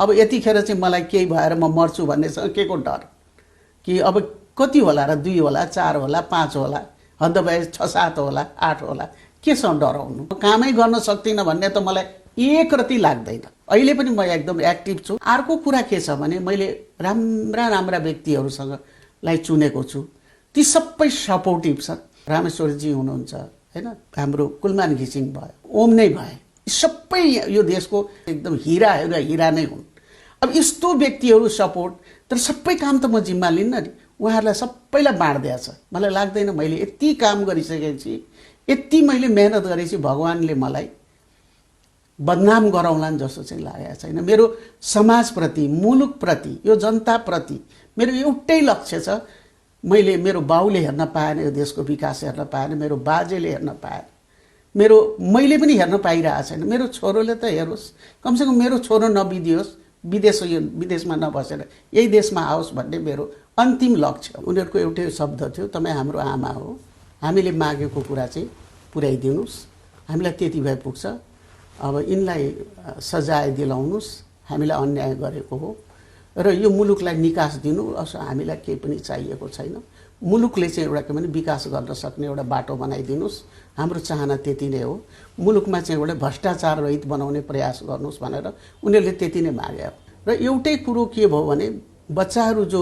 अब यतिखेर चाहिँ मलाई केही भएर म मर्छु भन्नेसँग के को डर कि अब कति होला र 2 होला 4 होला 5 होला हद भए 6-7 होला 8 होला केसँग डराउनु कामै गर्न सक्दिनँ भन्ने त मलाई एक रति लाग्दैन अहिले पनि म एकदम एक्टिभ छु अर्को कुरा के छ भने मैले राम्रा राम्रा व्यक्तिहरूसँग लाई चुनेको छु ती सबै सपोर्टिभ छन् रामेश्वरजी हुनुहुन्छ हैन हाम्रो कुलमान घिसिङ भयो ओम नै भए सबै यो देशको एकदम हिरा नै हुन् अब यस्तो व्यक्तिहरू सपोर्ट तर सबै काम त म जिम्मा लिन्न नि उहाँहरूलाई सबैलाई बाँड्दिया छ मलाई लाग्दैन मैले यति काम गरिसकेपछि यति मैले मेहनत गरेपछि भगवानले मलाई बदनाम गराउलान् जस्तो चाहिँ लागेको छैन मेरो समाजप्रति मुलुकप्रति यो जनताप्रति मेरो एउटै लक्ष्य छ मैले मेरो बाउले हेर्न पाएन यो देशको विकास हेर्न पाएन मेरो बाजेले हेर्न पाएन मैले पनि हेर्न पाइरहेको छैन मेरो छोरोले त हेरोस् कमसेकम मेरो छोरो नबिदियोस् विदेशमा नबसेर यही देशमा आओस् भन्ने मेरो अन्तिम लक्ष्य उनीहरूको एउटै शब्द थियो तपाईँ हाम्रो आमा हो हामीले मागेको कुरा चाहिँ पुर्याइदिनुस् हामीलाई त्यति भए पुग्छ अब यिनलाई सजाय दिलाउनुस् हामीलाई अन्याय गरेको हो र यो मुलुकलाई निकास दिनु हामीलाई केही पनि चाहिएको छैन मुलुकले चाहिँ एउटा के भने विकास गर्न सक्ने एउटा बाटो बनाइदिनुस् हाम्रो चाहना त्यति नै हो मुलुकमा चाहिँ एउटा भ्रष्टाचार रहित बनाउने प्रयास गर्नुस् भनेर उनीहरूले त्यति नै मागे र एउटै कुरो के भयो भने बच्चाहरू जो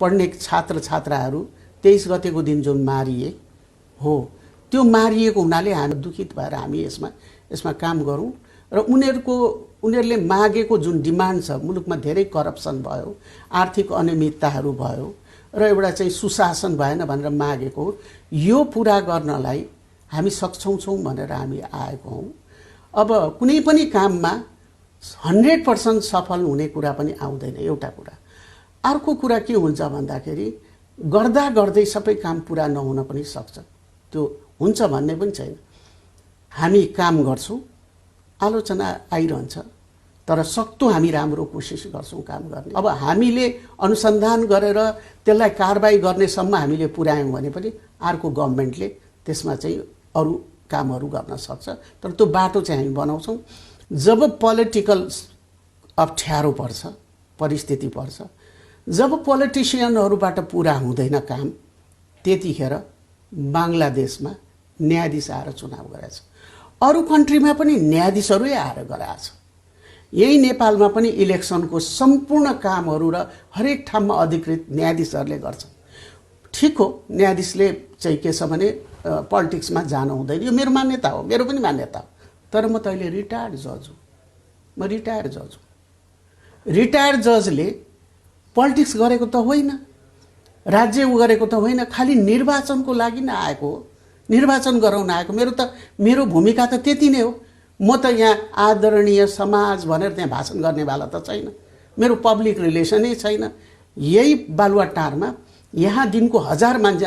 पढ्ने छात्र छात्राहरू 23 गतेको दिन जुन मारिए हो त्यो मारिएको हुनाले हामी दुखित भएर हामी यसमा काम गरौँ र उनीहरूले मागेको जुन डिमान्ड छ मुलुकमा धेरै करप्सन भयो आर्थिक अनियमितताहरू भयो र एउटा चाहिँ सुशासन भएन भनेर मागेको यो पुरा गर्नलाई हामी सक्षम भनेर हामी आएको हौँ अब कुनै पनि काममा 100% सफल हुने कुरा पनि आउँदैन एउटा कुरा अर्को कुरा के हुन्छ भन्दाखेरि गर्दा गर्दै सबै काम पुरा नहुन पनि सक्छ त्यो हुन्छ भन्ने पनि छैन हामी काम गर्छौँ आलोचना आइरहन्छ तर सक्दो हामी राम्रो कोसिस गर्छौँ काम गर्ने अब हामीले अनुसन्धान गरेर त्यसलाई कारबाही गर्नेसम्म हामीले पुर्यायौँ भने पनि अर्को गभर्नमेन्टले त्यसमा चाहिँ अरू कामहरू गर्न सक्छ तर त्यो बाटो चाहिँ हामी बनाउँछौँ जब पोलिटिकल अप्ठ्यारो पर्छ परिस्थिति पर्छ जब पोलिटिसियनहरूबाट पुरा हुँदैन काम त्यतिखेर बङ्गलादेशमा न्यायाधीश आएर चुनाव गरेछ अरू कन्ट्रीमा पनि न्यायाधीशहरू आएर गराएको छ यही नेपालमा पनि इलेक्सनको सम्पूर्ण कामहरू र हरेक ठाउँमा अधिकृत न्यायाधीशहरूले गर्छन् ठीक हो न्यायाधीशले चाहिँ के छ भने पोलिटिक्समा जानु हुँदैन यो मेरो मान्यता हो मेरो पनि मान्यता हो तर म त अहिले रिटायर्ड जज हुँ म रिटायर्ड जज हुँ रिटायर्ड जजले पोलिटिक्स गरेको त होइन राज्य गरेको त होइन खालि निर्वाचनको लागि नै आएको हो निर्वाचन गराउन आएको मेरो भूमिका त त्यति नै हो म त यहाँ आदरणीय समाज भनेर त्यहाँ भाषण गर्नेवाला त छैन मेरो पब्लिक रिलेसनै छैन यही बालुवाटारमा यहाँ दिनको 1000 मान्छे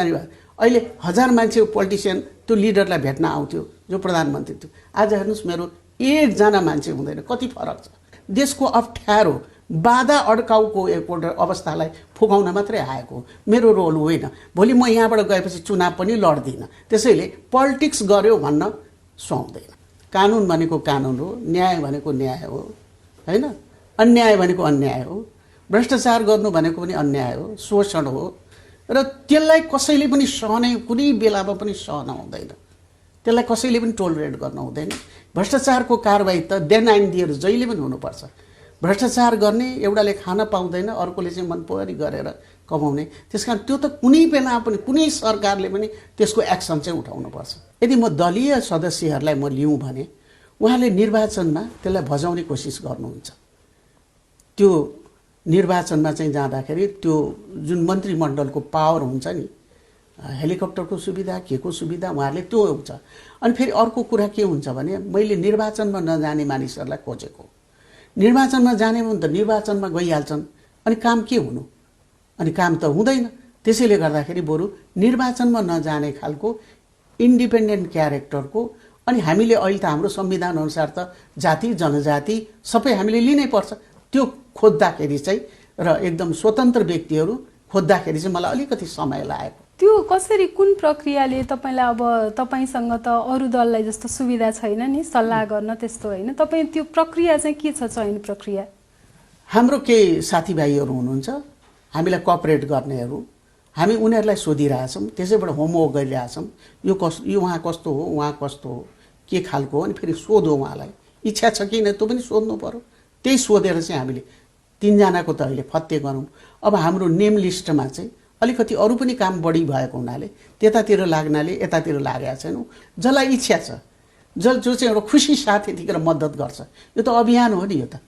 अहिले 1000 मान्छे पोलिटिसियन त्यो लिडरलाई भेट्न आउँथ्यो जो प्रधानमन्त्री थियो आज हेर्नुहोस् मेरो एकजना मान्छे हुँदैन कति फरक छ देशको अप्ठ्यारो बाधा अड्काउको एकपल्ट अवस्थालाई फुकाउन मात्रै आएको मेरो रोल होइन भोलि म यहाँबाट गएपछि चुनाव पनि लड्दिनँ त्यसैले पोलिटिक्स गर्यो भन्न सुहाउँदैन कानुन भनेको कानुन हो न्याय भनेको न्याय हो हैन अन्याय भनेको अन्याय हो भ्रष्टाचार गर्नु भनेको पनि अन्याय हो शोषण हो र त्यसलाई कसैले पनि सहने कुनै बेलामा पनि सहन हुँदैन त्यसलाई कसैले पनि टोलरेट गर्न हुँदैन भ्रष्टाचारको कारबाही त देन एन्ड दियर जहिले पनि हुनुपर्छ भ्रष्टाचार गर्ने एउटाले खान पाउँदैन अर्कोले चाहिँ मनपरी गरेर कमाउने त्यसकारण त्यो त कुनै बेला पनि कुनै सरकारले पनि त्यसको एक्सन चाहिँ उठाउनुपर्छ यदि म दलीय सदस्यहरूलाई म लिउँ भने उहाँले निर्वाचनमा त्यसलाई भजाउने कोसिस गर्नुहुन्छ त्यो निर्वाचनमा चाहिँ जाँदाखेरि त्यो जुन मन्त्रीमण्डलको पावर हुन्छ नि हेलिकप्टरको सुविधा केको सुविधा उहाँहरूले त्यो हुन्छ अनि फेरि अर्को कुरा के हुन्छ भने मैले निर्वाचनमा नजाने मानिसहरूलाई खोजेको निर्वाचनमा जाने भने त निर्वाचनमा गइहाल्छन् अनि काम के हुनु अनि काम त हुँदैन त्यसैले गर्दाखेरि बरु निर्वाचनमा नजाने खालको इन्डिपेन्डेन्ट क्यारेक्टरको अनि हामीले अहिले त हाम्रो संविधान अनुसार त जाति जनजाति सबै हामीले लिनै पर्छ त्यो खोज्दाखेरि चाहिँ र एकदम स्वतन्त्र व्यक्तिहरू खोज्दाखेरि चाहिँ मलाई अलिकति समय लागेको त्यो कसरी कुन प्रक्रियाले तपाईलाई अब तपाईसँग त अरु दललाई जस्तो सुविधा छैन नि सल्लाह गर्न त्यस्तो हैन तपाई त्यो प्रक्रिया चाहिँ के छ चयन प्रक्रिया हाम्रो केही साथीभाइहरू हुनुहुन्छ हामीलाई कोअपरेट गर्नेहरू, हामी उनीहरूलाई सोधिरहेछौँ, त्यसैबाट होमवर्क गरिरहेछौँ, यो उहाँ कस्तो हो, उहाँ कस्तो हो, के खालको हो, अनि फेरि सोधो उहाँलाई, इच्छा छ कि नै त्यो पनि सोध्नु पर्यो। त्यही सोधेर चाहिँ हामीले 3 जनाको त अहिले फत्ते गरौँ। अब हाम्रो नेम लिस्टमा चाहिँ अलिकति अरू पनि काम बढी भएको हुनाले त्यतातिर लाग्नाले यतातिर लागेका छैनौँ। जसलाई इच्छा छ, जो चाहिँ एउटा खुसी साथ यतिखेर मद्दत गर्छ, यो त अभियान हो नि।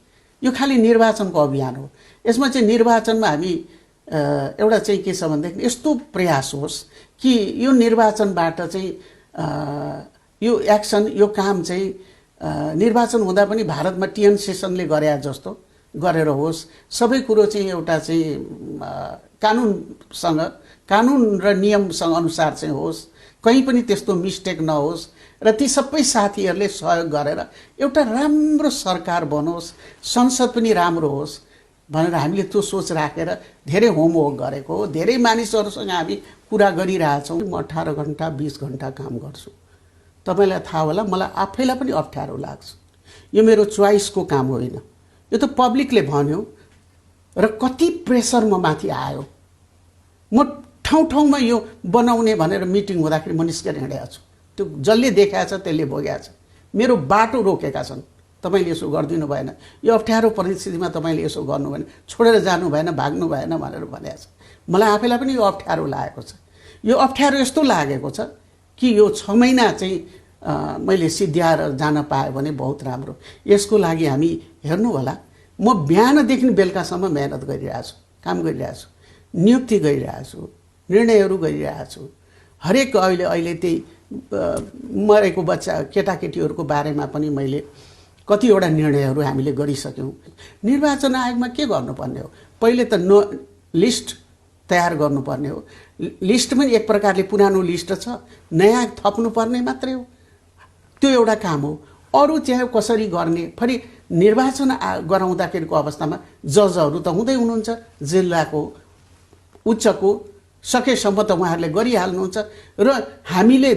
यो खालि निर्वाचनको अभियान हो। यसमा चाहिँ निर्वाचनमा हामी एउटा चाहिँ के छ भनेदेखि यस्तो प्रयास होस् कि यो निर्वाचनबाट चाहिँ यो एक्सन, यो काम चाहिँ निर्वाचन हुँदा पनि भारतमा टिएन सेसनले गरे जस्तो गरेर होस्। सबै कुरो चाहिँ एउटा चाहिँ कानुनसँग, कानुन र नियमसँग अनुसार चाहिँ होस्, कहीँ पनि त्यस्तो मिस्टेक नहोस् र ती सबै साथीहरूले सहयोग गरेर एउटा राम्रो सरकार बनोस्, संसद पनि राम्रो होस् भनेर हामीले त्यो सोच राखेर धेरै होमवर्क गरेको हो। धेरै मानिसहरूसँग हामी कुरा गरिरहेछौँ। म 18 घन्टा 20 घन्टा काम गर्छु। तपाईँलाई थाहा होला, मलाई आफैलाई पनि अप्ठ्यारो लाग्छ। यो मेरो चोइसको काम होइन, यो त पब्लिकले भन्यो र कति प्रेसर म माथि आयो। म ठाउँ ठाउँमा यो बनाउने भनेर मिटिङ हुँदाखेरि म निस्केर हिँडेको छु। त्यो जसले देखाएको छ त्यसले भोगेको छ। मेरो बाटो रोकेका छन्, तपाईँले यसो गरिदिनु भएन, यो अप्ठ्यारो परिस्थितिमा तपाईँले यसो गर्नु भएन, छोडेर जानु भएन, भाग्नु भएन भनेर भनेको छ। मलाई आफैलाई पनि यो अप्ठ्यारो लागेको छ। यो अप्ठ्यारो यस्तो लागेको छ कि यो 6 महिना चाहिँ मैले सिद्ध्याएर जान पाएँ भने बहुत राम्रो। यसको लागि हामी हेर्नु होला, म बिहानदेखि बेलुकासम्म मेहनत गरिरहेको छु, काम गरिरहेको छु, नियुक्ति गरिरहेको छु, निर्णयहरू गरिरहेको छु। हरेक अहिले त्यही मरेको बच्चा केटाकेटीहरूको बारेमा पनि मैले कतिवटा निर्णयहरू हामीले गरिसक्यौँ। निर्वाचन आयोगमा के गर्नुपर्ने हो? पहिले त लिस्ट तयार गर्नुपर्ने हो। लिस्ट पनि एक प्रकारले पुरानो लिस्ट छ, नयाँ थप्नुपर्ने मात्रै हो। त्यो एउटा काम हो। अरू चाहिँ कसरी गर्ने? फेरि निर्वाचन गराउँदाखेरिको अवस्थामा जजहरू त हुँदै हुनुहुन्छ, जिल्लाको उच्चको सकेसम्म त उहाँहरूले गरिहाल्नुहुन्छ र हामीले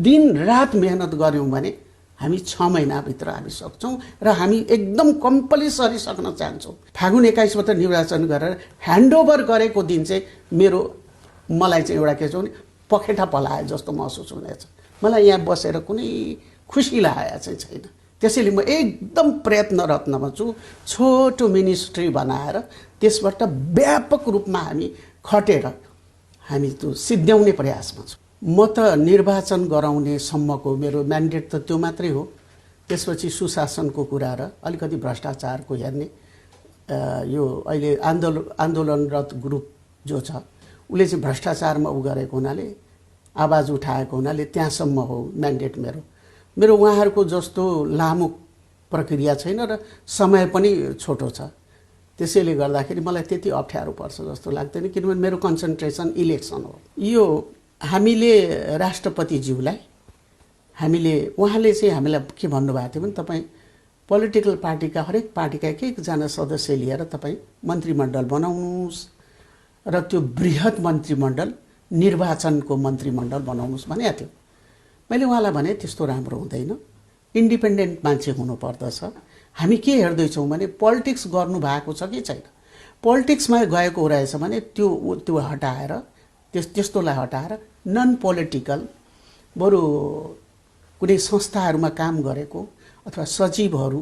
दिन रात मेहनत गऱ्यौँ भने हामी 6 महिनाभित्र हामी सक्छौँ र हामी एकदम कम्पलसरी सक्न चाहन्छौँ। फागुन 21बाट निर्वाचन गरेर ह्यान्डओभर गरेको दिन चाहिँ मलाई चाहिँ एउटा के छ भने पखेटा पलाए जस्तो महसुस हुनेछ। मलाई यहाँ बसेर कुनै खुसी लागेको चाहिँ छैन। त्यसैले म एकदम प्रयत्नरतमा छु, छोटो मिनिस्ट्री बनाएर त्यसबाट व्यापक रूपमा हामी खटेर हामी त्यो सिद्ध्याउने प्रयासमा छौँ। म त निर्वाचन गराउने सम्मको मेरो म्यान्डेट त त्यो मात्रै हो। त्यसपछि सुशासनको कुरा र अलिकति भ्रष्टाचारको हेर्ने। यो अहिले आन्दोलनरत ग्रुप जो छ उसले चाहिँ भ्रष्टाचारमा गरेको हुनाले, आवाज उठाएको हुनाले त्यहाँसम्म हो म्यान्डेट मेरो उहाँहरूको जस्तो लामो प्रक्रिया छैन र समय पनि छोटो छ। त्यसैले गर्दाखेरि मलाई त्यति अप्ठ्यारो पर्छ जस्तो लाग्दैन, किनभने मेरो कन्सन्ट्रेसन इलेक्सन हो। यो हामीले राष्ट्रपतिज्यूलाई उहाँले चाहिँ हामीलाई के भन्नुभएको थियो भने तपाईँ पोलिटिकल पार्टीका हरेक पार्टीका एक एकजना सदस्य लिएर तपाईँ मन्त्रीमण्डल बनाउनुहोस् र त्यो बृहत मन्त्रीमण्डल निर्वाचनको मन्त्रीमण्डल बनाउनुहोस् भनेको थियो। मैले उहाँलाई भने त्यस्तो राम्रो हुँदैन, इन्डिपेन्डेन्ट मान्छे हुनुपर्दछ। हामी के हेर्दैछौँ भने पोलिटिक्स गर्नु भएको छ कि छैन। पोलिटिक्समा गएको रहेछ भने त्यो हटाएर त्यस्तोलाई हटाएर नन पोलिटिकल बरु कुनै संस्थाहरूमा काम गरेको अथवा सचिवहरू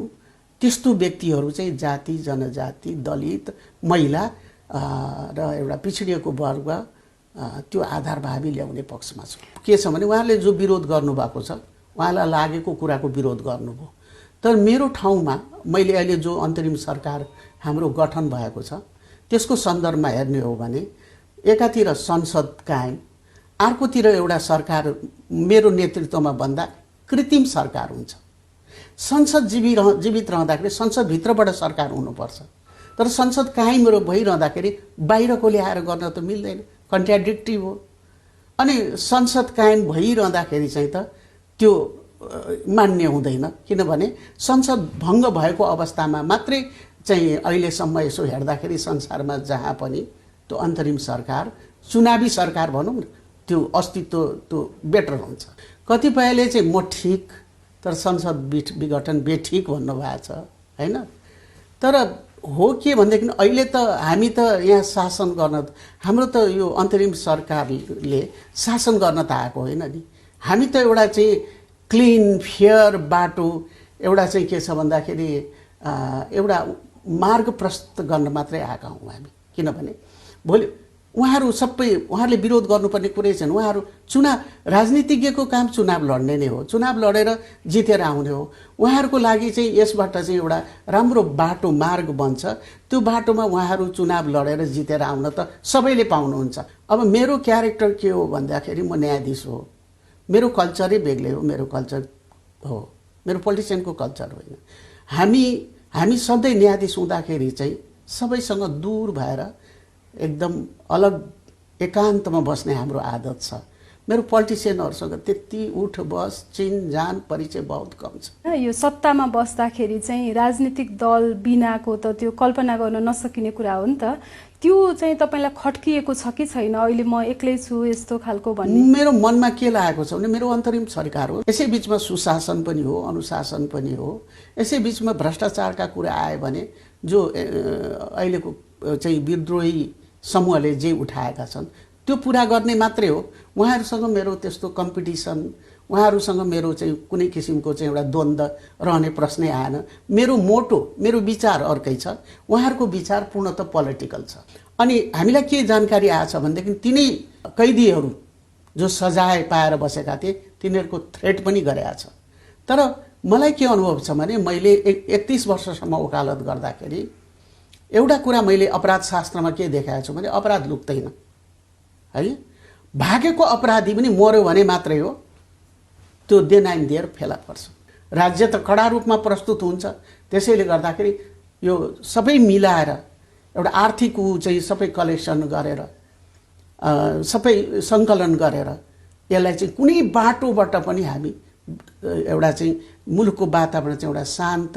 त्यस्तो व्यक्तिहरू चाहिँ जाति, जनजाति, दलित, महिला र एउटा पिछडिएको वर्ग त्यो आधारभावी ल्याउने पक्षमा छ। के छ भने उहाँले जो विरोध गर्नुभएको छ, उहाँलाई लागेको कुराको विरोध गर्नुभयो। तर मेरो ठाउँमा मैले अहिले जो अन्तरिम सरकार हाम्रो गठन भएको छ त्यसको सन्दर्भमा हेर्ने हो भने एकातिर संसद कायम, अर्कोतिर एउटा सरकार मेरो नेतृत्वमा बन्दा कृत्रिम सरकार हुन्छ। संसद जीवित रहँदाखेरि संसदभित्रबाट सरकार हुनुपर्छ, तर संसद कायम भइरहँदाखेरि बाहिरको ल्याएर गर्न त मिल्दैन, कन्ट्राडिक्टी हो। अनि संसद कायम भइरहँदाखेरि चाहिँ त त्यो मान्य हुँदैन, किनभने संसद भङ्ग भएको अवस्थामा मात्रै चाहिँ अहिलेसम्म यसो हेर्दाखेरि संसारमा जहाँ पनि त्यो अन्तरिम सरकार, चुनावी सरकार भनौँ न, त्यो अस्तित्व त्यो बेटर हुन्छ। कतिपयले चाहिँ म ठिक तर संसद विघटन बेठिक भन्नुभएको छ, होइन? तर हो के भनेदेखि अहिले त हामी त यहाँ शासन गर्न हाम्रो त यो अन्तरिम सरकारले शासन गर्न त आएको होइन नि। हामी त एउटा चाहिँ क्लिन फेयर बाटो एउटा चाहिँ के छ भन्दाखेरि एउटा मार्ग प्रस्तुत गर्न मात्रै आएका हौँ हामी। किनभने भोलि उहाँहरूले विरोध गर्नुपर्ने कुरै छैन। उहाँहरू राजनीतिज्ञको काम चुनाव लड्ने नै हो, चुनाव लडेर जितेर आउने हो। उहाँहरूको लागि चाहिँ यसबाट चाहिँ एउटा राम्रो बाटो मार्ग बन्छ। त्यो बाटोमा उहाँहरू चुनाव लडेर जितेर आउन त सबैले पाउनुहुन्छ। अब मेरो क्यारेक्टर के हो भन्दाखेरि म न्यायाधीश हो, मेरो कल्चरै बेग्लै हो, मेरो कल्चर हो, मेरो पोलिटिसियनको कल्चर होइन। हामी सधैँ न्यायाधीश हुँदाखेरि चाहिँ सबैसँग दूर भएर एकदम अलग एकान्तमा बस्ने हाम्रो आदत छ। मेरो पोलिटिसियनहरूसँग त्यति उठ बस चिनजान परिचय बहुत कम छ। यो सत्तामा बस्दाखेरि चाहिँ राजनीतिक दल बिनाको त त्यो कल्पना गर्न नसकिने कुरा हो नि त। त्यो चाहिँ तपाईँलाई खट्किएको छ कि छैन, अहिले म एक्लै छु यस्तो खालको भन्ने? मेरो मनमा के लागेको छ भने मेरो अन्तरिम सरकार हो, यसै बिचमा सुशासन पनि हो, अनुशासन पनि हो। यसै बिचमा भ्रष्टाचारका कुरा आयो भने जो अहिलेको चाहिँ विद्रोही समूहले जे उठाएका छन् त्यो पुरा गर्ने मात्रै हो। उहाँहरूसँग मेरो त्यस्तो कम्पिटिसन, उहाँहरूसँग मेरो चाहिँ कुनै किसिमको चाहिँ एउटा द्वन्द्व रहने प्रश्नै आएन। मेरो मोटो, मेरो विचार अर्कै छ, उहाँहरूको विचार पूर्णतः पोलिटिकल छ। अनि हामीलाई के जानकारी आएछ भनेदेखि तिनै कैदीहरू जो सजाय पाएर बसेका थिए तिनीहरूको थ्रेट पनि गरेका छ। तर मलाई के अनुभव छ भने मैले 31 वर्षसम्म वकालत गर्दाखेरि एउटा कुरा मैले अपराध शास्त्रमा के देखाएको छु भने अपराध लुक्दैन है। भागेको अपराधी पनि मर्यो भने मात्रै हो त्यो देन एन्ड देयर फेला पर्छ। राज्य त कडा रूपमा प्रस्तुत हुन्छ। त्यसैले गर्दाखेरि यो सबै मिलाएर एउटा आर्थिक चाहिँ सबै कलेक्सन गरेर सबै सङ्कलन गरेर यसलाई चाहिँ कुनै बाटोबाट पनि हामी एउटा चाहिँ मुलुकको वातावरण चाहिँ एउटा शान्त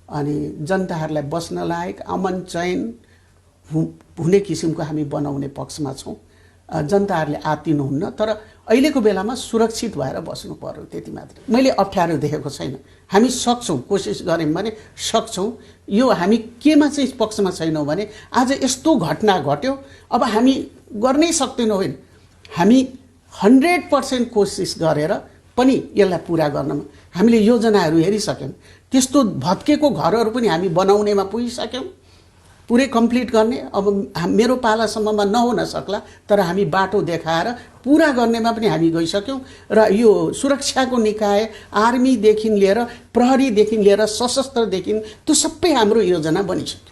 अनि जनताहरूलाई बस्न लायक अमन चयन हुने किसिमको हामी बनाउने पक्षमा छौँ। जनताहरूले आत्तिनुहुन्न, तर अहिलेको बेलामा सुरक्षित भएर बस्नु पर्यो, त्यति मात्रै। मैले अप्ठ्यारो देखेको छैन। हामी सक्छौँ, कोसिस गऱ्यौँ भने सक्छौँ। यो हामी केमा चाहिँ पक्षमा छैनौँ भने आज यस्तो घटना घट्यो, अब हामी गर्नै सक्दैनौँ होइन। हामी 100% कोसिस गरेर पनि यसलाई पुरा गर्नमा हामीले योजनाहरू हेरिसक्यौँ। त्यस्तो भत्केको घरहरू पनि हामी बनाउनेमा पुगिसक्यौँ, पुरै कम्प्लिट गर्ने। अब मेरो पालासम्ममा नहुन सक्ला, तर हामी बाटो देखाएर पुरा गर्नेमा पनि हामी गइसक्यौँ। र यो सुरक्षाको निकाय आर्मीदेखि लिएर प्रहरीदेखि लिएर सशस्त्रदेखि त्यो सबै हाम्रो योजना बनिसक्यो।